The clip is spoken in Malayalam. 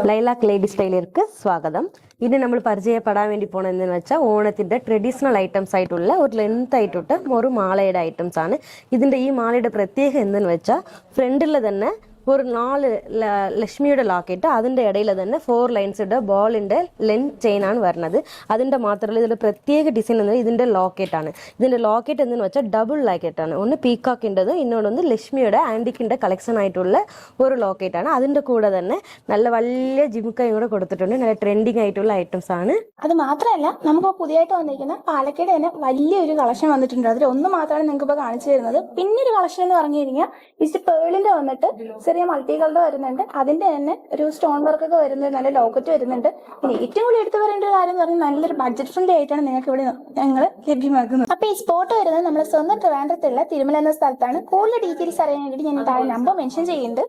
ലൈലാക്ക് ലേഡി സ്റ്റൈലിലേക്ക് സ്വാഗതം. ഇനി നമ്മൾ പരിചയപ്പെടാൻ വേണ്ടി പോണത് എന്തെന്ന് വെച്ചാൽ ഓണത്തിന്റെ ട്രഡീഷണൽ ഐറ്റംസ് ആയിട്ടുള്ള ഒരു ലെങ്ത് ആയിട്ടിട്ട് ഒരു മാലയുടെ ഐറ്റംസ് ആണ്. ഇതിന്റെ ഈ മാലയുടെ പ്രത്യേകത എന്തെന്ന് വെച്ചാൽ ഫ്രണ്ടിൽ തന്നെ ഒരു 4 ലക്ഷ്മിയുടെ ലോക്കറ്റ്, അതിൻ്റെ ഇടയിൽ തന്നെ 4 ലൈൻസിൻ്റെ ബോളിൻ്റെ ലെങ്ത് ചെയിനാണ് വരുന്നത്. അതിൻ്റെ മാത്രമല്ല ഇതിൻ്റെ പ്രത്യേക ഡിസൈൻ എന്നത് ഇതിൻ്റെ ലോക്കറ്റാണ്. ഇതിൻ്റെ ലോക്കറ്റ് എന്തെന്ന് വെച്ചാൽ ഡബിൾ ലോക്കറ്റാണ്. ഒന്ന് പീക്കോക്കിൻ്റെത്, ഇന്നോടൊന്ന് ലക്ഷ്മിയുടെ ആൻറ്റിക്കിൻ്റെ കളക്ഷൻ ആയിട്ടുള്ള ഒരു ലോക്കറ്റാണ്. അതിൻ്റെ കൂടെ തന്നെ നല്ല വലിയ ജിമുക്കയും കൂടെ കൊടുത്തിട്ടുണ്ട്. നല്ല ട്രെൻഡിങ് ആയിട്ടുള്ള ഐറ്റംസ് ആണ്. അത് മാത്രമല്ല നമുക്ക് പുതിയതായിട്ട് വന്നിരിക്കുന്ന പാലക്കയുടെ തന്നെ വലിയൊരു കളക്ഷൻ വന്നിട്ടുണ്ട്. അതിൽ ഒന്ന് മാത്രമാണ് നിങ്ങൾക്ക് ഇപ്പോൾ കാണിച്ചു തരുന്നത്. പിന്നെ ഒരു കളക്ഷൻ എന്ന് പറഞ്ഞു കഴിഞ്ഞാൽ ഇച്ചിരി പേളിന്റെ വന്നിട്ട് ചെറിയ മൾട്ടി കളർ വരുന്നുണ്ട്. അതിന്റെ തന്നെ ഒരു സ്റ്റോൺ വർക്ക് ഒക്കെ വരുന്നുണ്ട്, നല്ല ലോക്കറ്റ് വരുന്നുണ്ട്. പിന്നെ ഏറ്റവും കൂടുതൽ എടുത്തു പറയേണ്ട ഒരു കാര്യം എന്ന് പറഞ്ഞാൽ നല്ലൊരു ബഡ്ജറ്റ് ഫ്രണ്ട്ലി ആയിട്ടാണ് നിങ്ങൾക്ക് ഇവിടെ ഞങ്ങൾ ലഭ്യമാക്കുന്നത്. അപ്പൊ ഈ സ്പോട്ട് വരുന്നത് നമ്മുടെ സ്വന്തം ട്രിവാൻഡ്രത്തുള്ള തിരുമല എന്ന സ്ഥലത്താണ്. കൂടുതൽ ഡീറ്റെയിൽസ് അറിയാൻ വേണ്ടി ഞാൻ താഴെ നമ്പർ മെൻഷൻ ചെയ്യുന്നുണ്ട്.